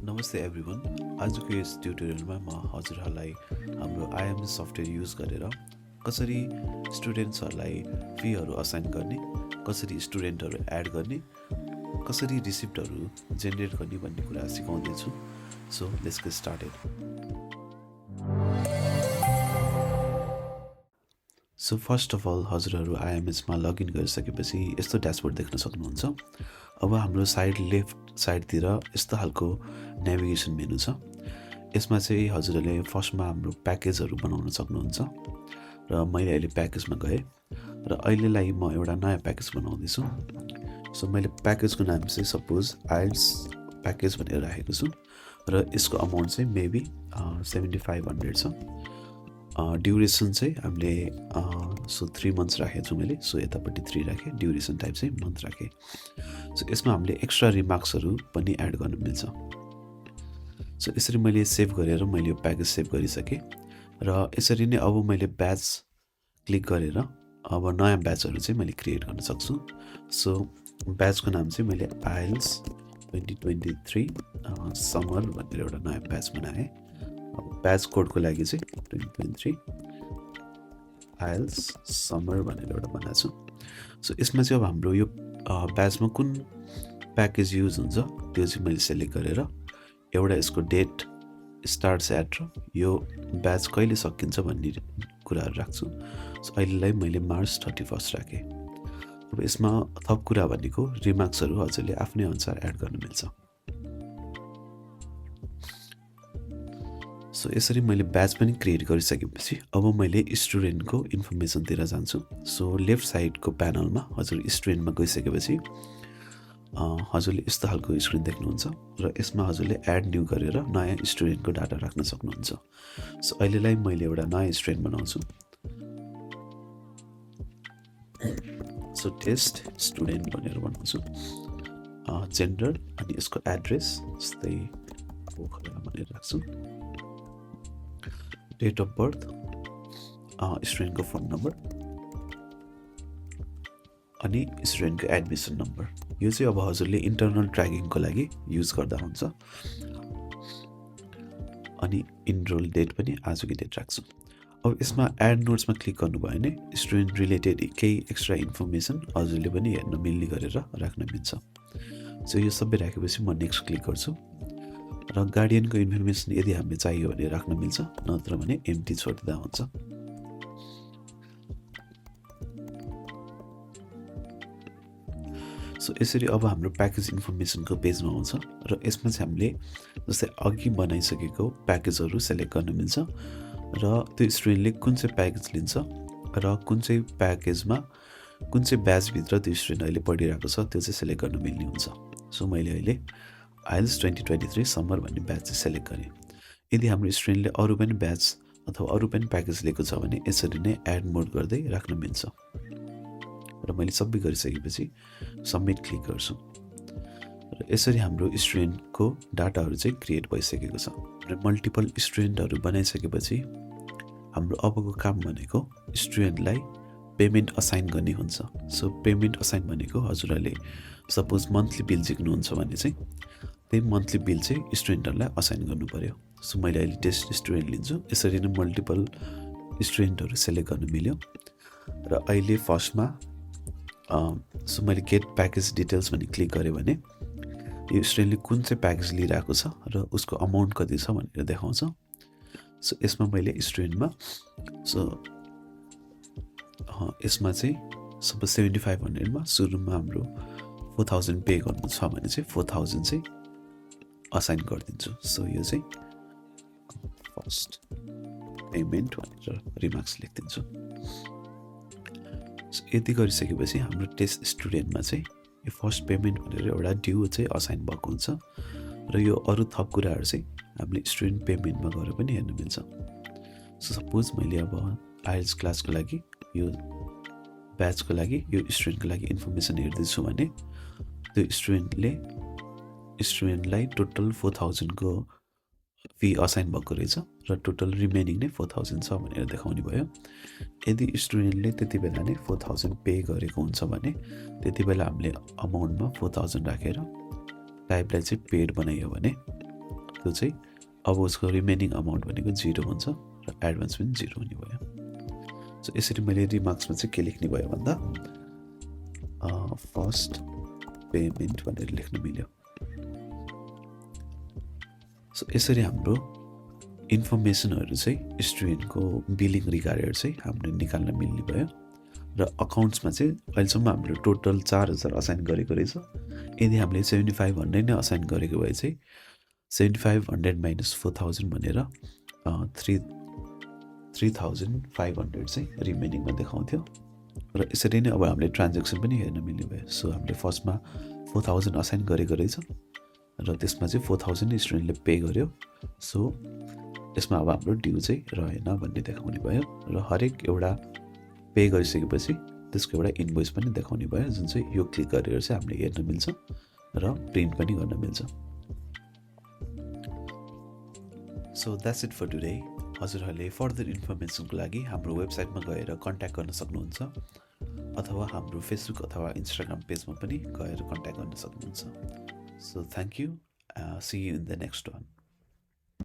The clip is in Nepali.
नमस्ते एभ्रिवन। आजको यस ट्युटोरियलमा म हजुरहरूलाई हाम्रो आइएमएस सफ्टवेयर युज गरेर कसरी स्टुडेन्ट्सहरूलाई फीहरू असाइन गर्ने, कसरी स्टुडेन्टहरू एड गर्ने, कसरी रिसिप्टहरू जेनेरेट गर्ने भन्ने कुरा सिकाउँदैछु। So let's get started. So first of all हजुरहरू आइएमएसमा लगइन गरिसकेपछि यस्तो ड्यासबोर्ड देख्न सक्नुहुन्छ। अब हाम्रो साइड लेफ्ट साइडतिर यस्तो खालको नेभिगेसन मेनु छ। यसमा चाहिँ हजुरहरूले फर्स्टमा हाम्रो प्याकेजहरू बनाउन सक्नुहुन्छ र मैले अहिले प्याकेजमा गएँ र अहिलेलाई म एउटा नयाँ प्याकेज बनाउँदैछु। सो मैले प्याकेजको नाम चाहिँ सपोज आइल्स प्याकेज भनेर राखेको छु र यसको अमाउन्ट चाहिँ मेबी 7500 छ। ड्युरेसन चाहिँ हामीले 3 मन्थ्स राखेको छु मैले। सो यतापट्टि 3 राखेँ, ड्युरेसन टाइप चाहिँ मन्थ राखेँ। सो यसमा हामीले एक्स्ट्रा रिमार्क्सहरू पनि एड गर्न मिल्छ। सो यसरी मैले सेभ गरेर मैले यो प्याकेज सेभ गरिसकेँ र यसरी नै अब मैले ब्याच क्लिक गरेर अब नयाँ ब्याचहरू चाहिँ मैले क्रिएट गर्न सक्छु। सो ब्याचको नाम चाहिँ मैले आइल्स 2023 समर भनेर एउटा नयाँ ब्याच बनाएँ। अब ब्याच कोडको लागि चाहिँ 2023 आइल्स समर भनेर एउटा बनाएको छु। सो यसमा चाहिँ अब हाम्रो यो ब्याचमा कुन प्याकेज युज हुन्छ त्यो चाहिँ मैले सेलेक्ट गरेर एउटा यसको डेट स्टार्ट्स एट र यो ब्याच कहिले सकिन्छ भन्ने कुराहरू राख्छु। सो अहिलेलाई मैले मार्च 31 राखेँ। अब यसमा थप कुरा भनेको रिमार्क्सहरू हजुरले आफ्नै अनुसार एड गर्न मिल्छ। सो यसरी मैले ब्याच पनि क्रिएट गरिसकेपछि अब मैले स्टुडेन्टको इन्फर्मेसनतिर जान्छु। सो लेफ्ट साइडको प्यानलमा हजुर स्टुडेन्टमा गइसकेपछि हजुरले यस्तो खालको स्क्रिन देख्नुहुन्छ र यसमा हजुरले एड न्यू गरेर नयाँ स्टुडेन्टको डाटा राख्न सक्नुहुन्छ। सो अहिलेलाई मैले एउटा नयाँ स्टुडेन्ट बनाउँछु। सो टेस्ट स्टुडेन्ट भनेर बनाउँछु। जेन्डर अनि यसको एड्रेस जस्तै पोखरा भनेर राख्छु। डेट अफ बर्थ, स्टुडेन्टको फोन नम्बर अनि स्टुडेन्टको एडमिसन नम्बर। यो चाहिँ अब हजुरले इन्टरनल ट्र्याकिङको लागि युज गर्दा हुन्छ। अनि इनरोल डेट पनि आजको डेट राख्छु। अब यसमा एड नोट्समा क्लिक गर्नुभयो भने स्टुडेन्ट रिलेटेड केही एक्स्ट्रा इन्फर्मेसन हजुरले पनि हेर्न मिल्ने गरेर राख्न मिल्छ। सो यो सबै राखेपछि म नेक्स्ट क्लिक गर्छु र गार्डियनको इन्फर्मेसन यदि हामीले चाहियो भने राख्न मिल्छ, नत्र भने एम्प्टी छोडिदिँदा हुन्छ। सो यसरी अब हाम्रो प्याकेज इन्फर्मेसनको पेजमा आउँछ र यसमा चाहिँ हामीले जस्तै अघि बनाइसकेको प्याकेजहरू सेलेक्ट गर्न मिल्छ र त्यो स्टुडेन्टले कुन चाहिँ प्याकेज लिन्छ र कुन चाहिँ प्याकेजमा कुन चाहिँ ब्याचभित्र त्यो स्टुडेन्ट अहिले पढिरहेको छ त्यो चाहिँ सेलेक्ट गर्न मिल्ने हुन्छ। सो मैले अहिले आइल्स 2023 समर भन्ने ब्याच चाहिँ सेलेक्ट गरेँ। यदि हाम्रो स्टुडेन्टले अरू पनि ब्याच अथवा अरू पनि प्याकेज लिएको छ भने यसरी नै एड मोड गर्दै राख्न मिल्छ। र मैले सबै गरिसकेपछि सबमिट क्लिक गर्छु र यसरी हाम्रो स्टुडेन्टको डाटाहरू चाहिँ क्रिएट भइसकेको छ। र मल्टिपल स्टुडेन्टहरू बनाइसकेपछि हाम्रो अबको काम भनेको स्टुडेन्टलाई पेमेन्ट असाइन गर्ने हुन्छ। सो पेमेन्ट असाइन भनेको हजुरहरूले सपोज मन्थली बिल झिक्नुहुन्छ भने चाहिँ त्यही मन्थली बिल चाहिँ स्टुडेन्टहरूलाई असाइन गर्नु पर्यो। सो मैले अहिले टेस्ट स्टुडेन्ट लिन्छु। यसरी नै मल्टिपल स्टुडेन्टहरू सेलेक्ट गर्न मिल्यो र अहिले फर्स्टमा सो मैले गेट प्याकेज डिटेल्स भन्ने क्लिक गरेँ भने यो स्टुडेन्टले कुन चाहिँ प्याकेज लिइरहेको छ र उसको अमाउन्ट कति छ भनेर देखाउँछ। सो यसमा मैले स्टुडेन्टमा यसमा चाहिँ सपोज 7500मा सुरुमा हाम्रो 4000 पे गर्नु छ भने चाहिँ 4000 चाहिँ असाइन गरिदिन्छु। सो यो चाहिँ फर्स्ट पेमेन्ट भनेर रिमार्क्स लेखिदिन्छु। यति गरिसकेपछि हाम्रो टेस्ट स्टुडेन्टमा चाहिँ यो फर्स्ट पेमेन्ट भनेर एउटा ड्यू चाहिँ असाइन भएको हुन्छ र यो अरू थप कुराहरू चाहिँ हामीले स्टुडेन्ट पेमेन्टमा गएर पनि हेर्न मिल्छ। सो सपोज मैले अब आइल्स क्लासको लागि यो ब्याचको लागि यो स्टुडेन्टको लागि इन्फर्मेसन हेर्दैछु भने त्यो स्टुडेन्टलाई टोटल 4000 को फी असाइन भएको रहेछ र टोटल रिमेनिङ नै 4000 छ भनेर देखाउने भयो। यदि स्टुडेन्टले त्यति बेला नै 4000 पे गरेको हुन्छ भने त्यति बेला हामीले अमाउन्टमा 4000 राखेर टाइपलाई चाहिँ पेड बनाइयो भने भनेको चाहिँ अब उसको रिमेनिङ अमाउन्ट भनेको 0 हुन्छ र एडभान्स पनि 0 हुने भयो। सो यसरी मैले रिमार्क्समा चाहिँ के लेख्ने भयो भन्दा फर्स्ट पेमेन्ट भनेर लेख्न मिल्यो। सो यसरी हाम्रो इन्फर्मेसनहरू चाहिँ स्टुडेन्टको बिलिङ रिगार्डेड चाहिँ हामीले निकाल्न मिल्ने भयो। र अकाउन्ट्समा चाहिँ अहिलेसम्म हामीले टोटल 4000 असाइन गरेको रहेछ। यदि हामीले 7500 नै असाइन गरेको भए चाहिँ 7500 माइनस 4000 भनेर 3500 चाहिँ रिमेनिङमा देखाउँथ्यो। र यसरी नै अब हामीले ट्रान्जेक्सन पनि हेर्न मिल्ने भयो। सो हामीले फर्स्टमा 4000 असाइन गरेको रहेछ र त्यसमा चाहिँ 4000 स्टुडेन्टले पे गर्यो। सो यसमा अब हाम्रो ड्यू चाहिँ रहेन भन्ने देखाउने भयो र हरेक एउटा पे गरिसकेपछि त्यसको एउटा इन्भोइस पनि देखाउने भयो, जुन चाहिँ यो क्लिक गरेर चाहिँ हामीले हेर्न मिल्छ र प्रिन्ट पनि गर्न मिल्छ। So that's it for today. हजुरहरूले फर्दर इन्फर्मेसनको लागि हाम्रो वेबसाइटमा गएर कन्ट्याक्ट गर्न सक्नुहुन्छ अथवा हाम्रो फेसबुक अथवा इन्स्टाग्राम पेजमा पनि गएर कन्ट्याक्ट गर्न सक्नुहुन्छ। So thank you, see you in the next one.